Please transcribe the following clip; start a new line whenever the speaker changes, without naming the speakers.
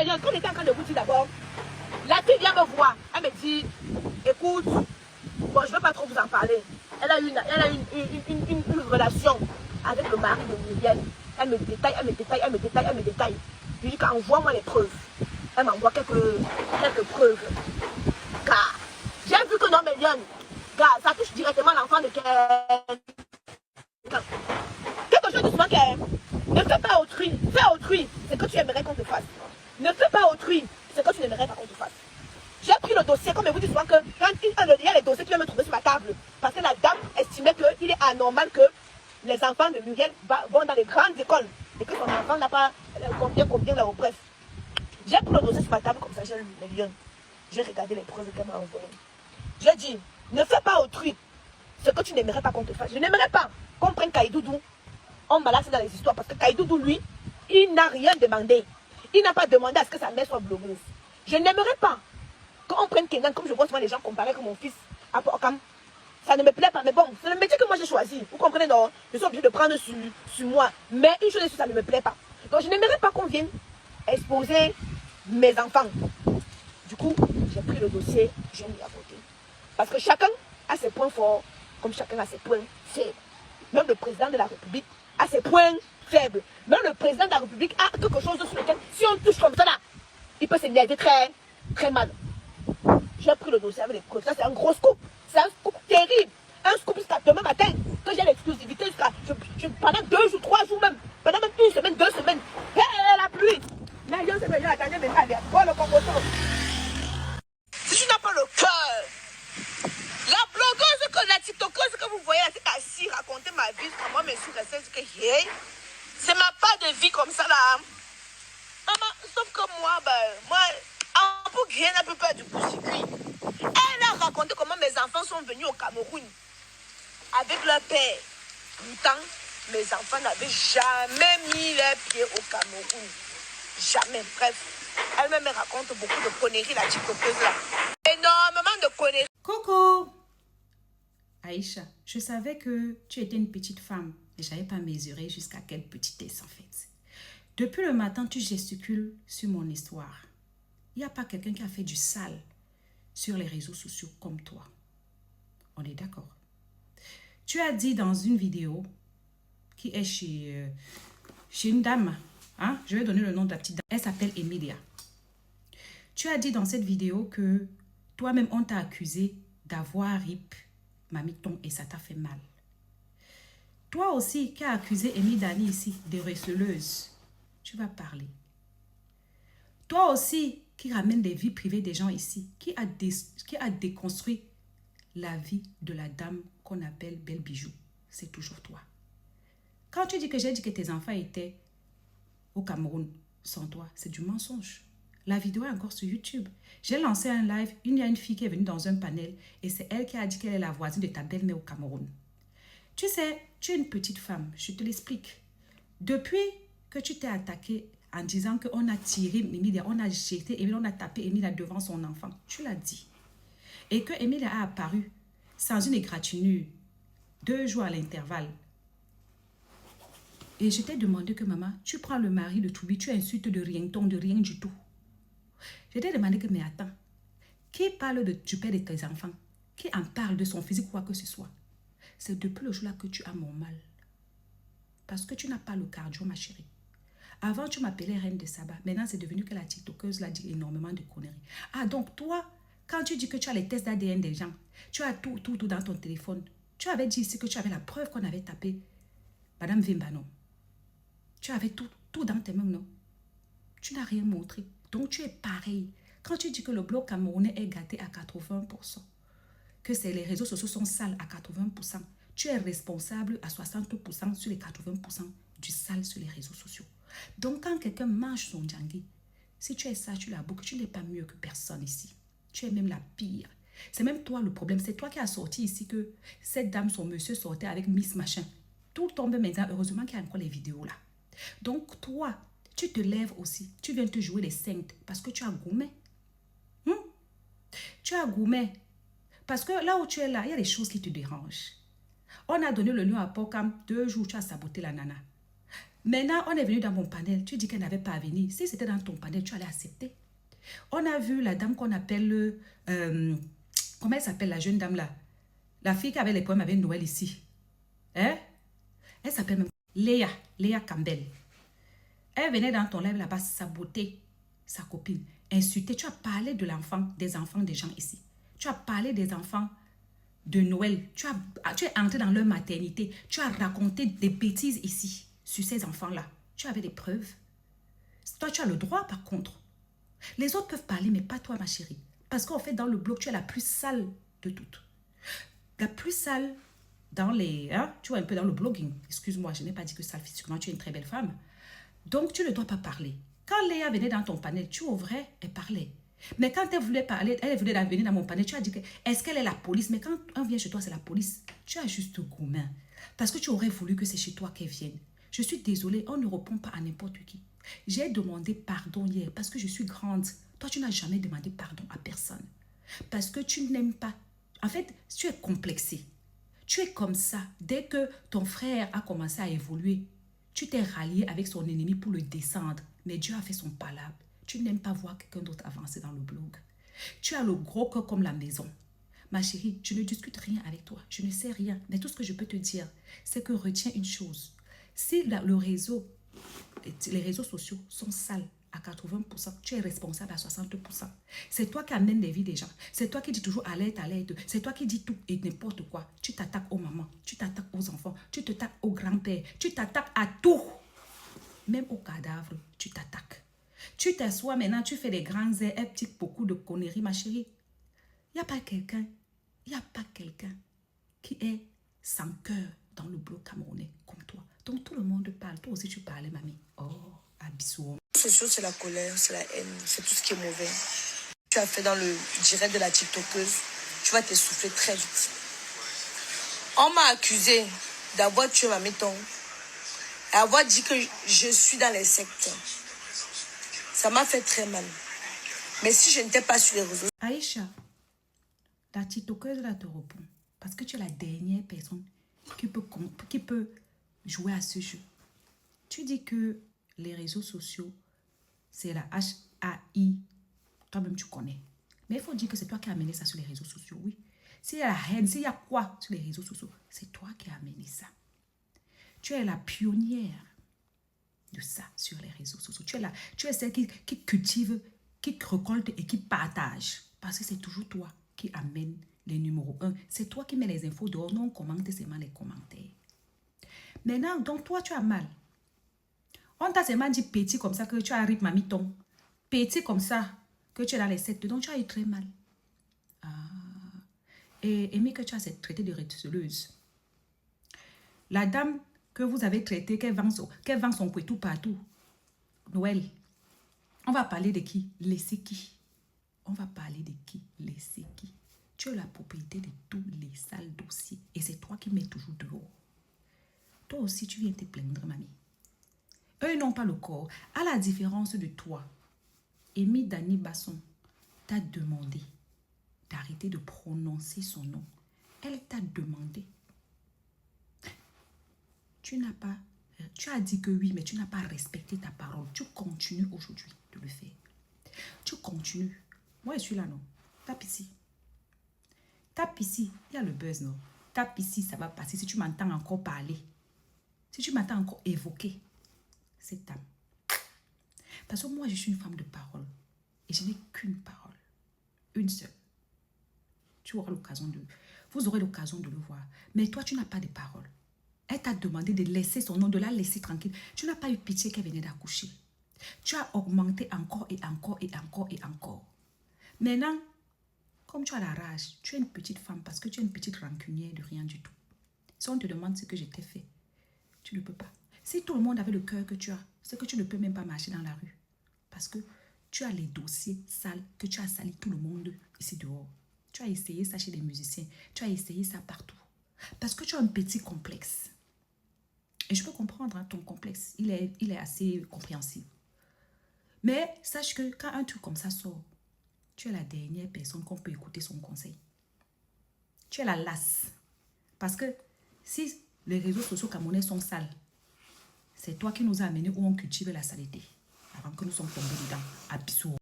Marianne, quand on était en train de vous dire d'abord, la fille vient me voir. Elle me dit, écoute, bon, je ne veux pas trop vous en parler. Elle a une relation avec le mari de Muriel. Elle me détaille, elle me détaille, elle me détaille, elle me détaille. Je lui dis qu'envoie-moi les preuves. Elle m'envoie quelques preuves. Car j'ai vu que non, mais Lyon, car ça touche directement l'enfant de quelqu'un. Quelque chose de souvent que ne fais pas autrui. Fais autrui, c'est que tu aimerais qu'on te fasse. Ne fais pas autrui, c'est que tu n'aimerais pas qu'on te fasse. J'ai pris le dossier, comme je vous dis souvent que quand il y a les dossiers qui viennent me trouver sur ma table, parce que la dame estimait qu'il est anormal que les enfants de Muriel vont dans les grandes écoles et que son enfant n'a pas combien là au bref. J'ai pris le dossier sur ma table comme ça, j'ai lu les liens. J'ai regardé les preuves qu'elle m'a envoyées. J'ai dit, ne fais pas autrui ce que tu n'aimerais pas qu'on te fasse. Je n'aimerais pas qu'on prenne Kaïdoudou, on balance dans les histoires, parce que Kaïdoudou, lui, il n'a rien demandé. Il n'a pas demandé à ce que sa mère soit blogueuse. Je n'aimerais pas qu'on prenne Kenan, comme je vois souvent les gens comparer que mon fils à Porcam. Ça ne me plaît pas, mais bon, c'est le métier que moi j'ai choisi. Vous comprenez, non? Je suis obligée de prendre sur moi. Mais une chose est sûre, ça ne me plaît pas. Donc je n'aimerais pas qu'on vienne exposer mes enfants. Du coup, j'ai pris le dossier, j'ai mis à côté. Parce que chacun a ses points forts, comme chacun a ses points faibles. Même le président de la République a ses points faibles. Même le président de la République a quelque chose sur lequel, si on touche comme ça là, il peut s'énerver très, très mal. J'ai pris le dossier avec les preuves. Ça, c'est un gros scoop. C'est un scoop terrible. Un scoop jusqu'à demain matin. Que j'ai l'exclusivité jusqu'à. Pendant 2 jours, 3 jours même. Pendant même 1 semaine, 2 semaines. Hé, la pluie. Mais je sais pas, attendez, mais allez, bon, le Congo. Si tu n'as pas le cœur, la blogueuse, la tiktokeuse que vous voyez, c'est assis raconter ma vie. Moi, je suis restée, que c'est ma part de vie comme ça là. Maman, sauf que moi, pour rien n'a plus peur du coup-circuit. Elle a raconté comment mes enfants sont venus au Cameroun avec leur père. Pourtant, mes enfants n'avaient jamais mis les pieds au Cameroun. Jamais. Bref, elle-même raconte beaucoup de conneries, la tiktokeuse là. Énormément de conneries.
Coco! Aïcha, je savais que tu étais une petite femme, mais je n'avais pas mesuré jusqu'à quelle petitesse en fait. Depuis le matin, tu gesticules sur mon histoire. Il n'y a pas quelqu'un qui a fait du sale sur les réseaux sociaux comme toi. On est d'accord. Tu as dit dans une vidéo qui est chez une dame, hein? Je vais donner le nom de la petite dame. Elle s'appelle Emilia. Tu as dit dans cette vidéo que toi-même, on t'a accusé d'avoir rip Mamiton et ça t'a fait mal. Toi aussi qui as accusé Amy Dani ici de receleuse, tu vas parler. Toi aussi qui ramène des vies privées des gens ici, qui a déconstruit la vie de la dame qu'on appelle Belle Bijou, c'est toujours toi. Quand tu dis que j'ai dit que tes enfants étaient au Cameroun sans toi, c'est du mensonge. La vidéo est encore sur YouTube. J'ai lancé un live, il y a une fille qui est venue dans un panel et c'est elle qui a dit qu'elle est la voisine de ta belle-mère au Cameroun. Tu sais, tu es une petite femme, je te l'explique. Depuis que tu t'es attaquée en disant qu'on a tiré Emilia, on a jeté Emilia, on a tapé Emilia devant son enfant, tu l'as dit. Et que Emilia a apparu sans une égratignure, 2 jours à l'intervalle. Et je t'ai demandé que maman, tu prends le mari de Toubi, tu insultes de rien du tout. Je t'ai demandé que, mais attends, qui parle du père de tes enfants? Qui en parle de son physique, quoi que ce soit? C'est depuis le jour-là que tu as mon mal. Parce que tu n'as pas le cardio, ma chérie. Avant, tu m'appelais reine de Saba. Maintenant, c'est devenu que la tiktokeuse l'a dit énormément de conneries. Ah, donc toi, quand tu dis que tu as les tests d'ADN des gens, tu as tout dans ton téléphone. Tu avais dit ici que tu avais la preuve qu'on avait tapé Madame Vimba, non? Tu avais tout dans tes mains, non? Tu n'as rien montré. Donc, tu es pareil. Quand tu dis que le bloc camerounais est gâté à 80%, que les réseaux sociaux sont sales à 80%, tu es responsable à 60% sur les 80% du sale sur les réseaux sociaux. Donc, quand quelqu'un mange son djangui, si tu es sage, tu la boucle, tu n'es pas mieux que personne ici. Tu es même la pire. C'est même toi le problème. C'est toi qui as sorti ici que cette dame, son monsieur sortait avec Miss Machin. Tout tombe maintenant. Heureusement qu'il y a encore les vidéos là. Donc, toi, tu te lèves aussi. Tu viens te jouer les saintes parce que tu as gourmet. Tu as gourmet. Parce que là où tu es là, il y a des choses qui te dérangent. On a donné le lion à Porcam 2 jours, tu as saboté la nana. Maintenant, on est venu dans mon panel. Tu dis qu'elle n'avait pas à venir. Si c'était dans ton panel, tu allais accepter. On a vu la dame qu'on appelle... comment elle s'appelle, la jeune dame là? La fille qui avait les problèmes avec Noël ici. Hein? Elle s'appelle même Léa Campbell. Elle venait dans ton live là-bas saboter sa copine, insulter. Tu as parlé de des enfants des gens ici. Tu as parlé des enfants de Noël. Tu es entré dans leur maternité. Tu as raconté des bêtises ici sur ces enfants-là. Tu avais des preuves. Toi, tu as le droit par contre. Les autres peuvent parler, mais pas toi, ma chérie. Parce qu'en fait, dans le blog, tu es la plus sale de toutes. La plus sale dans les... Hein, tu vois, un peu dans le blogging. Excuse-moi, je n'ai pas dit que sale physiquement, tu es une très belle femme. Donc, tu ne dois pas parler. Quand Léa venait dans ton panel, tu ouvrais et parlait. Mais quand elle voulait parler, elle voulait venir dans mon panel, tu as dit que est-ce qu'elle est la police? Mais quand on vient chez toi, c'est la police. Tu as juste gourmand. Parce que tu aurais voulu que c'est chez toi qu'elle vienne. Je suis désolée, on ne répond pas à n'importe qui. J'ai demandé pardon hier parce que je suis grande. Toi, tu n'as jamais demandé pardon à personne. Parce que tu n'aimes pas. En fait, tu es complexé. Tu es comme ça. Dès que ton frère a commencé à évoluer, tu t'es rallié avec son ennemi pour le descendre. Mais Dieu a fait son palabre. Tu n'aimes pas voir quelqu'un d'autre avancer dans le blog. Tu as le gros cœur comme la maison. Ma chérie, je ne discute rien avec toi. Je ne sais rien. Mais tout ce que je peux te dire, c'est que retiens une chose. Si les réseaux sociaux sont sales à 80%, tu es responsable à 60%. C'est toi qui amènes les vies des gens. C'est toi qui dis toujours alerte, alerte. C'est toi qui dis tout et n'importe quoi. Tu t'attaques aux mamans, tu t'attaques aux enfants, tu t'attaques aux grands-pères, tu t'attaques à tout. Même aux cadavres, tu t'attaques. Tu t'assois maintenant, tu fais des grands airs, beaucoup de conneries, ma chérie. Il n'y a pas quelqu'un qui est sans cœur dans le blog camerounais comme toi. Donc tout le monde parle. Toi aussi tu parlais, mamie. Oh, abissou.
C'est la colère, c'est la haine, c'est tout ce qui est mauvais. Tu as fait dans le direct de la TikTokeuse, tu vas t'essouffler très vite. On m'a accusé d'avoir tué ma méton et avoir dit que je suis dans les sectes. Ça m'a fait très mal. Mais si je n'étais pas sur les réseaux...
Aïcha, la TikTokeuse là te répond. Parce que tu es la dernière personne qui peut jouer à ce jeu. Tu dis que les réseaux sociaux, c'est la HAI. Toi-même, tu connais. Mais il faut dire que c'est toi qui as amené ça sur les réseaux sociaux, oui. S'il y a la haine, s'il y a quoi sur les réseaux sociaux, c'est toi qui as amené ça. Tu es la pionnière de ça sur les réseaux sociaux. Tu es celle qui cultive, qui récolte et qui partage. Parce que c'est toujours toi qui amène les numéros 1. C'est toi qui mets les infos dehors. Non, on commente seulement les commentaires. Maintenant, donc toi, tu as mal. On t'a seulement dit petit comme ça que tu as un rythme mamiton. Petit comme ça que tu es dans les sectes. Donc tu as eu très mal. Ah. Et aimé que tu as cette traitée de receleuse. La dame que vous avez traitée, qu'elle vend son couetou partout. Noël. On va parler de qui? Laisser qui? On va parler de qui? Laisser qui? Tu as la propriété de tous les sales dossiers. Et c'est toi qui mets toujours dehors. Toi aussi, tu viens te plaindre, mamie. Eux n'ont pas le corps. À la différence de toi, Amy Dani Basson t'a demandé d'arrêter de prononcer son nom. Elle t'a demandé. Tu as dit que oui, mais tu n'as pas respecté ta parole. Tu continues aujourd'hui de le faire. Tu continues. Moi, je suis là, non? Tape ici. Tape ici. Il y a le buzz, non? Tape ici, ça va passer. Si tu m'entends encore parler, si tu m'entends encore évoquer cette dame. Parce que moi, je suis une femme de parole. Et je n'ai qu'une parole. Une seule. Vous aurez l'occasion de le voir. Mais toi, tu n'as pas de parole. Elle t'a demandé de laisser son nom, de la laisser tranquille. Tu n'as pas eu pitié qu'elle venait d'accoucher. Tu as augmenté encore et encore et encore et encore. Maintenant, comme tu as la rage, tu es une petite femme parce que tu es une petite rancunière de rien du tout. Si on te demande ce que je t'ai fait, tu ne peux pas. Si tout le monde avait le cœur que tu as, c'est que tu ne peux même pas marcher dans la rue. Parce que tu as les dossiers sales, que tu as sali tout le monde ici dehors. Tu as essayé ça chez les musiciens. Tu as essayé ça partout. Parce que tu as un petit complexe. Et je peux comprendre hein, ton complexe. Il est assez compréhensible. Mais sache que quand un truc comme ça sort, tu es la dernière personne qu'on peut écouter son conseil. Tu es la lasse. Parce que si les réseaux sociaux camerounais sont sales, C'est toi qui nous as amenés où on cultive la saleté. Avant que nous sommes tombés dedans. À bisous.